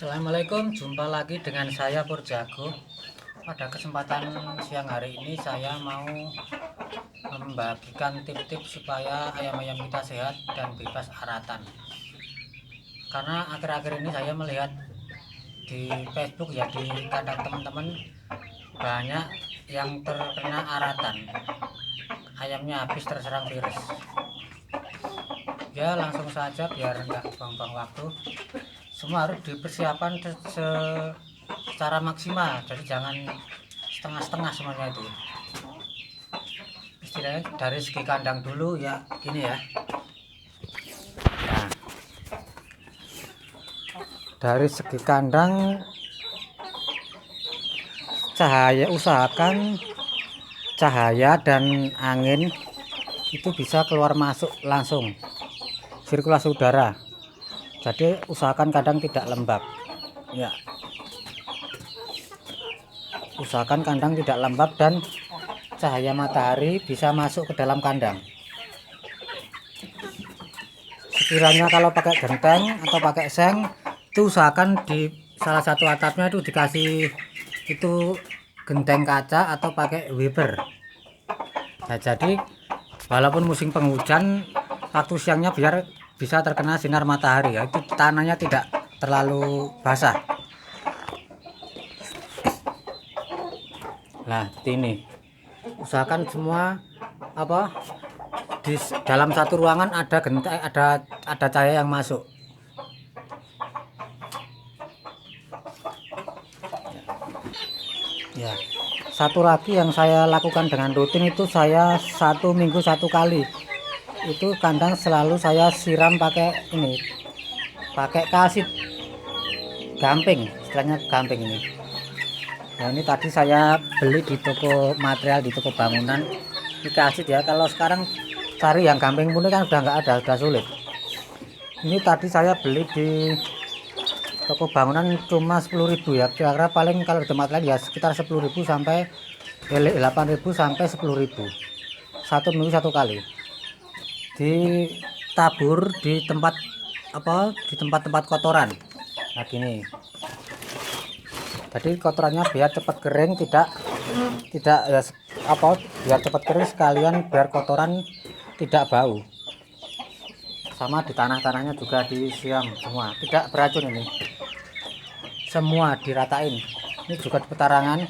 Assalamualaikum, jumpa lagi dengan saya Purjago. Pada kesempatan siang hari ini saya mau membagikan tips-tips supaya ayam-ayam kita sehat dan bebas aratan. Karena akhir-akhir ini saya melihat di Facebook ya, di kandang teman-teman banyak yang terkena aratan. Ayamnya habis terserang virus. Ya langsung saja biar nggak buang-buang waktu. Semua harus dipersiapkan secara maksimal, jadi jangan setengah-setengah semuanya itu. Istilahnya dari segi kandang dulu ya, gini ya. Nah, dari segi kandang usahakan cahaya dan angin itu bisa keluar masuk langsung, sirkulasi udara. Jadi usahakan kandang tidak lembab ya, usahakan kandang tidak lembab dan cahaya matahari bisa masuk ke dalam kandang. Sekiranya kalau pakai genteng atau pakai seng, itu usahakan di salah satu atapnya itu dikasih itu genteng kaca atau pakai wiper. Nah, jadi walaupun musim penghujan, waktu siangnya biar bisa terkena sinar matahari ya, itu tanahnya tidak terlalu basah. Nah ini usahakan semua di dalam satu ruangan ada genteng, ada cahaya yang masuk ya. Satu lagi yang saya lakukan dengan rutin itu, saya 1 minggu 1 kali itu kandang selalu saya siram pakai kalsit gamping, istilahnya gamping ini. Nah ini tadi saya beli di toko material, di toko bangunan, ini kalsit ya. Kalau sekarang cari yang gamping pun kan udah nggak ada, udah sulit. Ini tadi saya beli di toko bangunan cuma 10.000 ya, kira-kira paling kalau di tempat lain ya sekitar 10.000 sampai 8.000 sampai 10.000. 1 minggu 1 kali ditabur di tempat kotoran. Nah gini, jadi kotorannya biar cepat kering, tidak ya biar cepat kering sekalian biar kotoran tidak bau. Sama di tanahnya juga disiram semua, tidak beracun ini, semua diratain. Ini juga di petarangan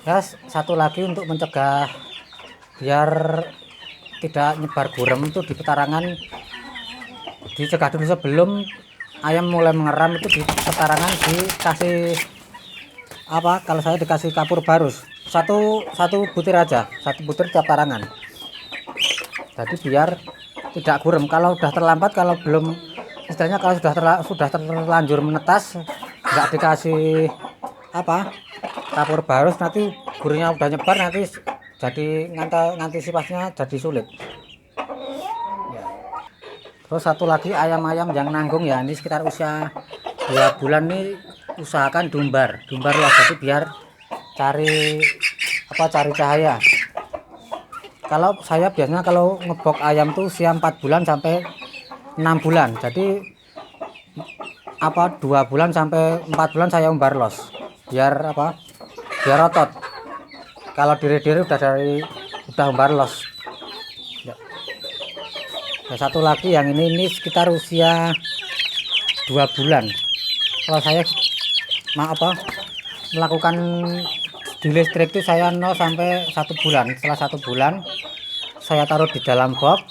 ya. Satu lagi untuk mencegah biar tidak nyebar gurem, itu di petarangan dicegah dulu sebelum ayam mulai mengeram. Itu di petarangan dikasih kalau saya dikasih kapur barus satu butir aja, 1 butir tiap petarangan. Jadi biar tidak gurem. Kalau udah terlambat, kalau belum, istilahnya kalau sudah terlanjur menetas, nggak dikasih kapur barus, nanti gurihnya udah nyebar, nanti jadi ngantisipasinya jadi sulit ya. Terus satu lagi, ayam-ayam yang nanggung ya, ini sekitar usia 2 bulan nih, usahakan dumbar luas, jadi biar cari cahaya. Kalau saya biasanya kalau ngebok ayam tuh usia 4 bulan sampai 6 bulan, jadi 2 bulan sampai 4 bulan saya umbar los biar otot. Kalau diri-diri udah umbar los ya. Nah, satu lagi yang ini sekitar usia 2 bulan. Kalau saya melakukan di listrik itu saya 0 sampai 1 bulan. Setelah 1 bulan saya taruh di dalam box,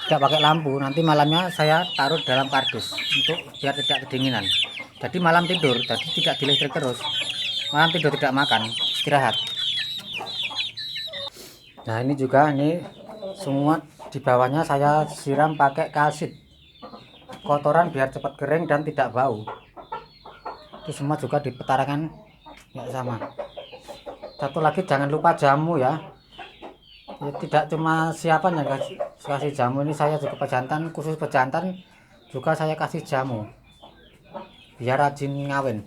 tidak pakai lampu. Nanti malamnya saya taruh dalam kardus untuk biar tidak kedinginan. Jadi malam tidur, jadi tidak di listrik terus. Malam tidur tidak makan, istirahat. Nah ini juga, ini semua di bawahnya saya siram pakai kalsit, kotoran biar cepat kering dan tidak bau. Itu semua juga di petarangan ya sama. Satu lagi, jangan lupa jamu ya. Tidak cuma siapan yang kasih jamu, ini saya juga pejantan, khusus pejantan juga saya kasih jamu biar rajin ngawin.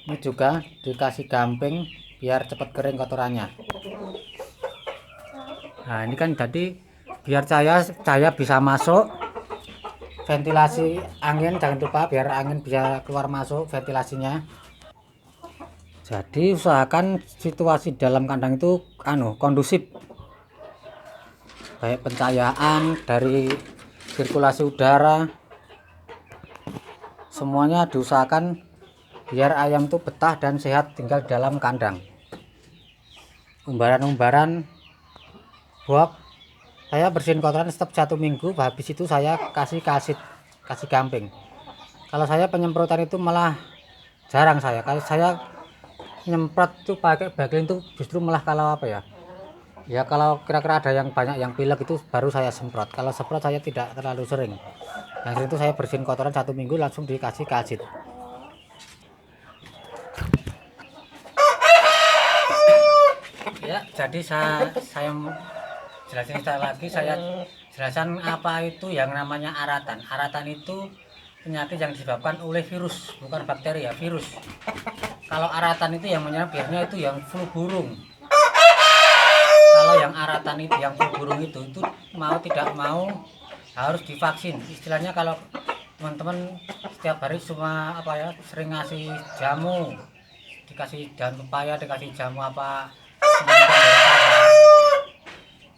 Ini juga dikasih gamping biar cepat kering kotorannya. Nah ini kan jadi biar cahaya bisa masuk, ventilasi angin, jangan lupa biar angin bisa keluar masuk ventilasinya. Jadi usahakan situasi dalam kandang itu kondusif, baik pencahayaan dari sirkulasi udara, semuanya diusahakan biar ayam itu betah dan sehat tinggal di dalam kandang. Umbaran box saya bersihin kotoran setiap 1 minggu, habis itu saya kasih gamping. Kalau saya penyemprotan itu malah jarang kalau saya nyemprot tuh pakai bagelin tuh justru malah kalau kalau kira-kira ada yang banyak yang pilek itu baru saya semprot. Kalau semprot saya tidak terlalu sering. Yang sering itu saya bersihin kotoran 1 minggu langsung dikasih kalsit. Ya, jadi saya jelasin lagi, saya jelaskan apa itu yang namanya aratan. Aratan itu penyakit yang disebabkan oleh virus, bukan bakteri ya, virus. Kalau aratan itu yang menyerang biasanya itu yang flu burung. Kalau yang aratan itu, yang flu burung itu mau tidak mau harus divaksin. Istilahnya kalau teman-teman setiap hari cuma sering ngasih jamu, dikasih daun pepaya, dikasih jamu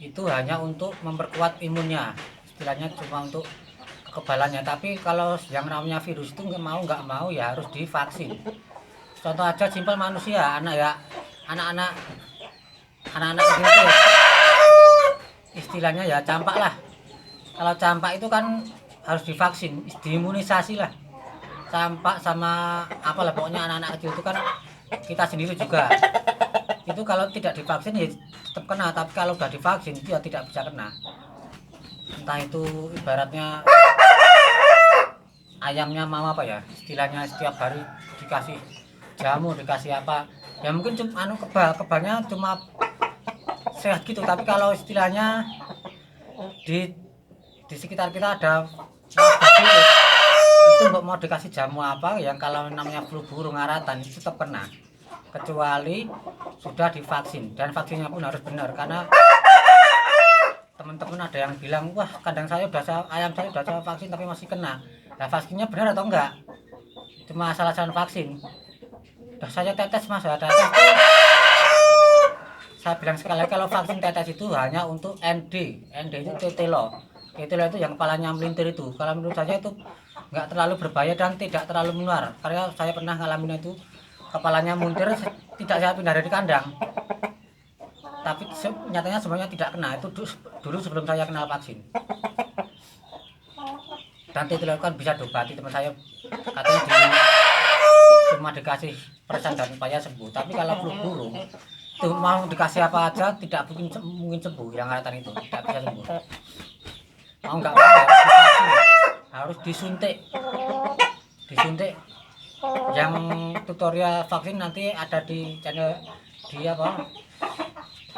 itu hanya untuk memperkuat imunnya, istilahnya cuma untuk kekebalannya. Tapi kalau yang namanya virus itu nggak mau ya harus divaksin. Contoh aja simpel manusia, anak-anak itu istilahnya ya campak lah. Kalau campak itu kan harus divaksin, diimunisasi lah. Campak sama pokoknya anak-anak kecil itu kan kita sendiri juga. Itu kalau tidak divaksin ya tetap kena, tapi kalau udah divaksin itu ya tidak bisa kena. Entah itu ibaratnya ayamnya mau istilahnya setiap hari dikasih jamu, dikasih ya mungkin cuma kebalnya cuma sehat gitu. Tapi kalau istilahnya di sekitar kita ada virus itu mau dikasih jamu yang kalau namanya flu burung aratan itu tetap kena, kecuali sudah divaksin. Dan vaksinnya pun harus benar, karena teman-teman ada yang bilang, wah kandang ayam saya udah saya vaksin tapi masih kena. Nah, vaksinnya benar atau enggak? Cuma asal-asalan vaksin. Udah saya tetes mas, ada tetes tuh. Saya bilang sekali lagi, kalau vaksin tetes itu hanya untuk ND itu tetelo itu yang kepalanya melintir itu. Kalau menurut saya itu enggak terlalu berbahaya dan tidak terlalu menular, karena saya pernah ngalamin itu. Kepalanya muntir, tidak saya pindah dari kandang, tapi nyatanya semuanya tidak kena. Itu dulu sebelum saya kenal vaksin. Dan itu kan bisa diobati, teman saya katanya cuma dikasih persen dan supaya sembuh. Tapi kalau flu burung itu mau dikasih apa aja tidak mungkin sembuh. Yang aratan itu tidak bisa sembuh. Mau nggak mau harus disuntik. Yang tutorial vaksin nanti ada di channel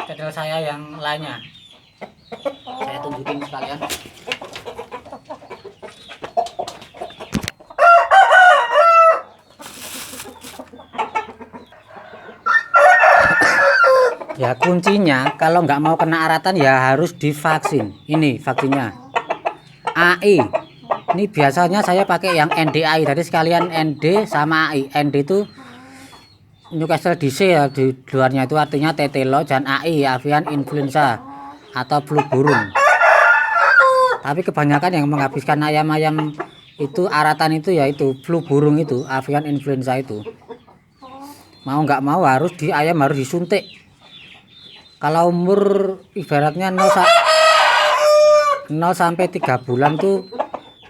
channel saya yang lainnya. Saya tunjukin sekalian. Ya kuncinya kalau nggak mau kena aratan ya harus divaksin. Ini vaksinnya AI. Ini biasanya saya pakai yang NDI, tadi sekalian ND sama AI. ND itu Newcastle DC ya, di luarnya itu artinya tetelo, dan AI avian influenza atau flu burung. Tapi kebanyakan yang menghabiskan ayam-ayam itu aratan itu yaitu flu burung itu, avian influenza itu. Mau nggak mau ayam harus disuntik. Kalau umur ibaratnya 0 sampai 3 bulan tuh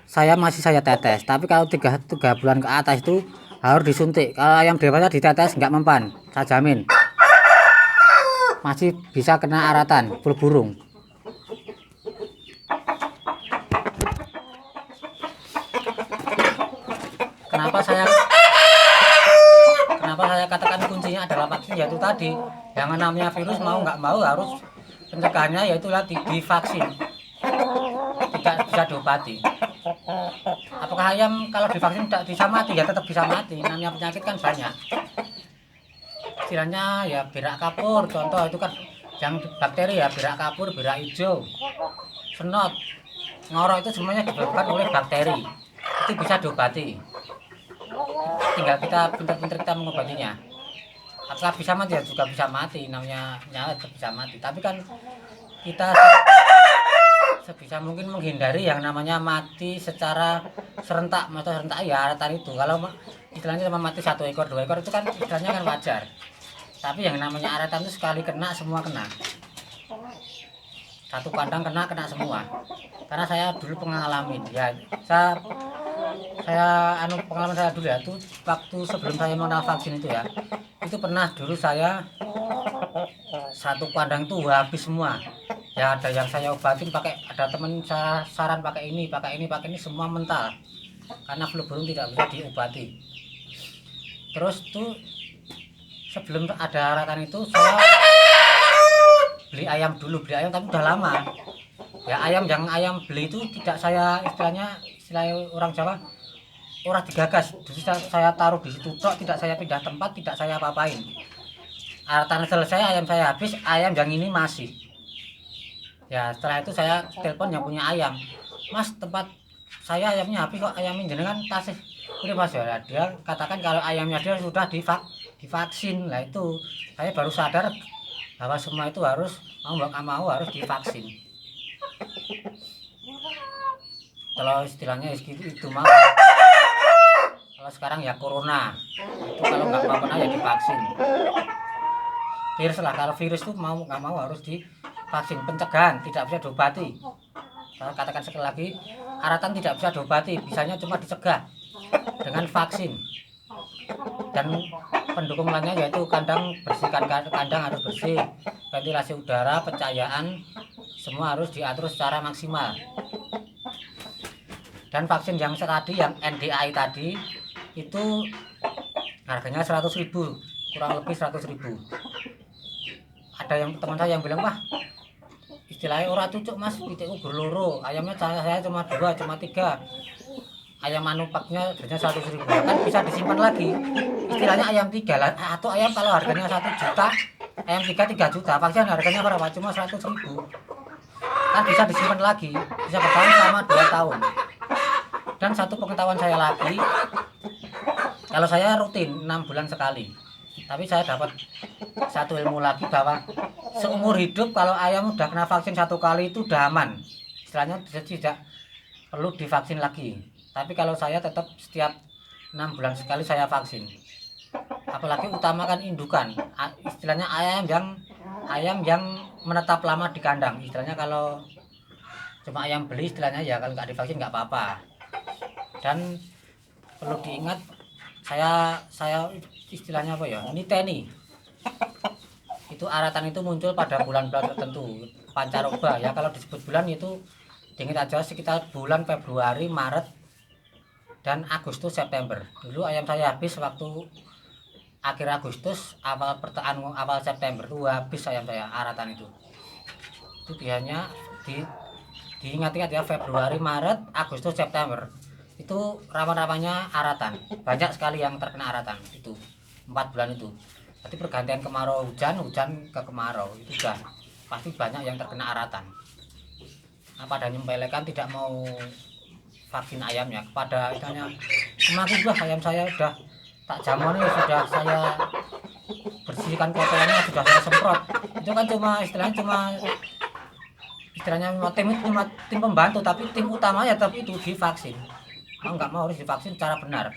saya tetes, tapi kalau 3 bulan ke atas itu harus disuntik. Kalau ayam dewasa ditetes nggak mempan, saya jamin masih bisa kena aratan flu burung. Kenapa saya katakan kuncinya adalah vaksin, yaitu tadi yang namanya virus mau nggak mau harus pencegahannya, yaitu divaksin, tidak bisa diobati. Apakah ayam kalau divaksin tidak bisa mati? Ya tetap bisa mati, namanya penyakit kan banyak. Istilahnya ya berak kapur, contoh itu kan yang bakteri ya, berak kapur, berak hijau, senot, ngorok itu semuanya disebabkan oleh bakteri, itu bisa diobati, tinggal kita pintar-pintar kita mengobatinya. Apakah bisa mati? Ya juga bisa mati, namanya nyala bisa mati, tapi kan kita sebisa mungkin menghindari yang namanya mati secara serentak. Mata serentak ya aratan itu, kalau istilahnya cuma mati 1 ekor 2 ekor itu kan istilahnya kan wajar, tapi yang namanya aratan itu sekali kena semua kena, satu kandang kena semua. Karena saya dulu pengalamin ya, pengalaman saya dulu ya, itu waktu sebelum saya mengenal vaksin itu ya, itu pernah dulu saya satu kandang itu habis semua ya. Ada yang saya obatin pakai, ada temen saya saran pakai ini semua mental, karena flu burung tidak bisa diobati. Terus tuh sebelum ada aratan itu saya beli ayam tapi udah lama ya. Ayam beli itu tidak saya istilah orang Jawa orang digagas, jadi saya taruh di situ tok, tidak saya pindah tempat, tidak saya apa-apain. Aratan selesai, ayam saya habis, ayam yang ini masih ya. Setelah itu saya telepon yang punya ayam, Mas, tempat saya ayamnya habis kok, ayamnya jenengan tasih ini Mas ya. Dia katakan kalau ayamnya dia sudah divaksin. Lah itu saya baru sadar bahwa semua itu harus mau harus divaksin. Kalau istilahnya itu mah, kalau sekarang ya corona itu kalau nggak mau kena ya divaksin. Virus lah, kalau virus itu nggak mau harus divaksin. Pencegahan tidak bisa diobati. Saya katakan sekali lagi, aratan tidak bisa diobati, bisanya cuma dicegah dengan vaksin. Dan pendukung lainnya yaitu kandang bersihkan, kandang harus bersih, ventilasi udara, pencahayaan semua harus diatur secara maksimal. Dan vaksin yang tadi, yang NDI tadi itu harganya 100.000, kurang lebih 100.000. Ada yang teman saya yang bilang, wah istilahnya ora cucuk Mas, pitikku berloro, ayamnya saya cuma 2 cuma 3, ayam manupaknya harganya 100.000, kan bisa disimpan lagi. Istilahnya ayam 3 lah, atau ayam kalau harganya 1 juta, ayam 3 juta, vaksin harganya berapa? Cuma 100.000, kan bisa disimpan lagi, bisa bertahan selama 2 tahun. Dan satu pengetahuan saya lagi, kalau saya rutin 6 bulan sekali, tapi saya dapat satu ilmu lagi bahwa seumur hidup kalau ayam udah kena vaksin 1 kali itu udah aman, istilahnya tidak perlu divaksin lagi. Tapi kalau saya tetap setiap 6 bulan sekali saya vaksin, apalagi utamakan indukan, istilahnya ayam yang menetap lama di kandang. Istilahnya kalau cuma ayam beli, istilahnya ya kalau nggak divaksin nggak apa-apa. Dan perlu diingat, saya istilahnya apa ya, niteni itu aratan itu muncul pada bulan-bulan tertentu, pancaroba ya. Kalau disebut bulan itu diingat aja sekitar bulan Februari, Maret, dan Agustus, September. Dulu ayam saya habis waktu akhir Agustus, awal September itu habis ayam saya aratan itu. Itu biasanya diingat-ingat ya, Februari, Maret, Agustus, September itu rawan-rawannya aratan, banyak sekali yang terkena aratan itu 4 bulan itu. Jadi pergantian kemarau hujan ke kemarau itu udah pasti banyak yang terkena aratan. Nah, pada nyempelekan tidak mau vaksin ayamnya, kepada istilahnya semakin bah ayam saya udah tak jamon ini, sudah saya bersihkan kotorannya, sudah saya semprot, itu kan cuma istilahnya tim pembantu, tapi tim utamanya tapi itu divaksin. Mau nggak mau harus divaksin secara benar,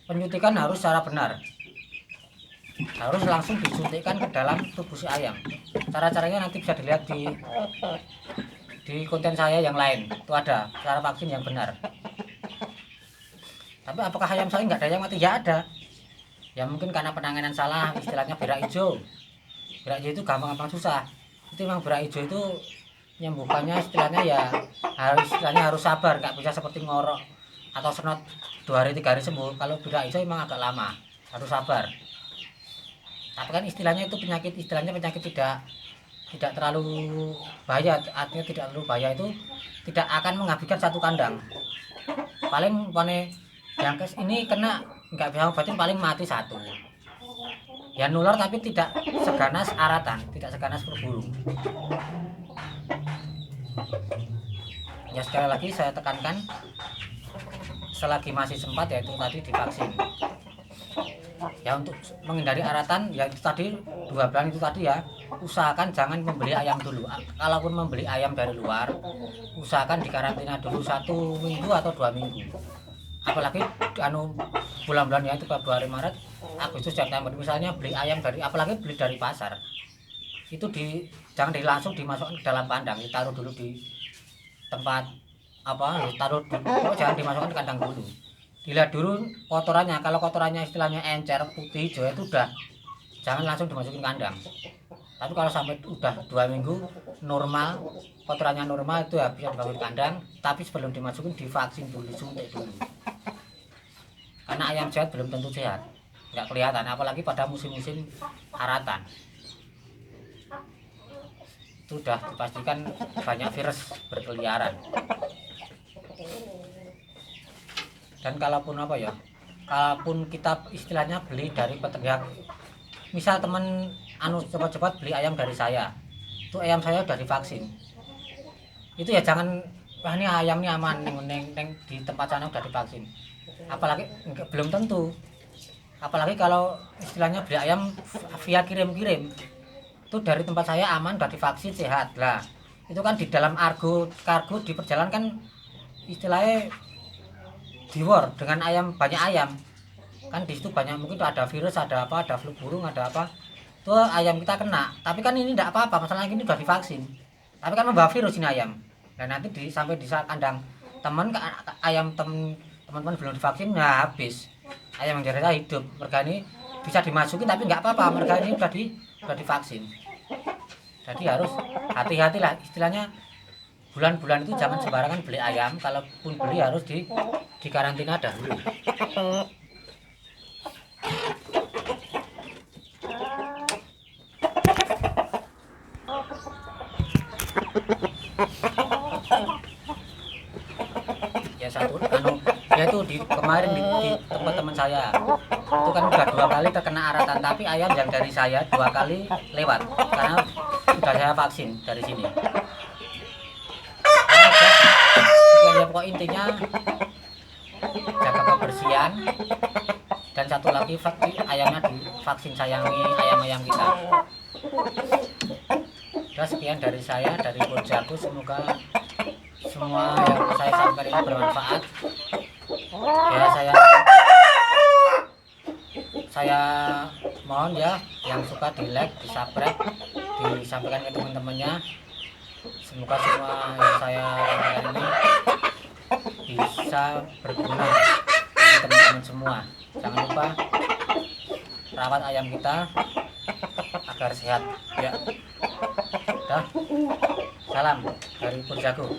penyuntikan harus secara benar, harus langsung disuntikkan ke dalam tubuh si ayam. Cara-caranya nanti bisa dilihat di konten saya yang lain, itu ada cara vaksin yang benar. Tapi apakah ayam saya nggak ada yang mati? Ya ada, ya mungkin karena penanganan salah, istilahnya berak hijau itu gampang susah. Itu memang berak hijau itu nyembuhkannya istilahnya ya harus sabar, nggak bisa seperti ngorok atau senot 2 hari 3 hari sembuh. Kalau berak hijau memang agak lama, harus sabar. Tapi kan istilahnya itu penyakit tidak terlalu bahaya, artinya tidak terlalu bahaya itu tidak akan menghabiskan satu kandang. Paling yang ini kena nggak bisa obatin, paling mati 1 ya, nular tapi tidak seganas aratan, tidak seganas flu burung Ya sekali lagi saya tekankan, selagi masih sempat yaitu tadi divaksin. Ya untuk menghindari aratan ya itu tadi 2 bulan itu tadi ya, usahakan jangan membeli ayam dulu. Kalaupun membeli ayam dari luar, usahakan dikarantina dulu 1 minggu atau 2 minggu. Apalagi bulan-bulan ya itu Februari, Maret, Agustus, September misalnya beli ayam dari, apalagi beli dari pasar, itu jangan langsung dimasukkan ke dalam kandang, ditaruh dulu di tempat jangan dimasukkan ke kandang dulu, dilihat dulu kotorannya. Kalau kotorannya istilahnya encer, putih, hijau, itu udah jangan langsung dimasukin kandang. Tapi kalau sampai udah 2 minggu normal, kotorannya normal, itu ya bisa dimasukin kandang. Tapi sebelum dimasukin divaksin dulu, suntik dulu. Karena ayam sehat belum tentu sehat, nggak kelihatan, apalagi pada musim-musim aratan. Itu sudah dipastikan banyak virus berkeliaran. Dan kalaupun kalaupun kita istilahnya beli dari peternak, misal teman cepat-cepat beli ayam dari saya, itu ayam saya udah divaksin, itu ya jangan, wah ini ayam ini aman, neng di tempat sana udah divaksin. Apalagi belum tentu, apalagi kalau istilahnya beli ayam via kirim-kirim, itu dari tempat saya aman, udah divaksin, sehat lah. Itu kan di dalam kargo di perjalanan kan istilahnya di war dengan ayam, banyak ayam kan di situ banyak, mungkin ada virus, ada flu burung, ada apa, itu ayam kita kena. Tapi kan ini tidak apa-apa, masalahnya ini udah divaksin, tapi kan membawa virus ini ayam. Dan nanti sampai di kandang teman-teman belum divaksin, nah habis ayam yang dari hidup. Mereka ini bisa dimasukin tapi nggak apa-apa, mereka ini udah divaksin. Jadi harus hati-hatilah, istilahnya bulan-bulan itu jangan sembarangan beli ayam. Kalaupun beli harus di karantina dahulu. Ya itu kemarin di tempat teman saya itu kan udah 2 kali terkena aratan, tapi ayam yang dari saya 2 kali lewat karena sudah saya vaksin dari sini. Ya pokok intinya jaga kebersihan, dan satu lagi ayamnya divaksin, sayangi ayam-ayam kita. Udah sekian dari saya, dari Purjaku, semoga semua yang saya sampaikan ini bermanfaat. Ya saya mohon ya, yang suka di like, di subscribe, disampaikan ke teman-temannya. Semoga semua yang saya sampaikan ini bisa berguna bagi teman-teman semua. Jangan lupa rawat ayam kita agar sehat ya. Dah, salam dari Purjaku.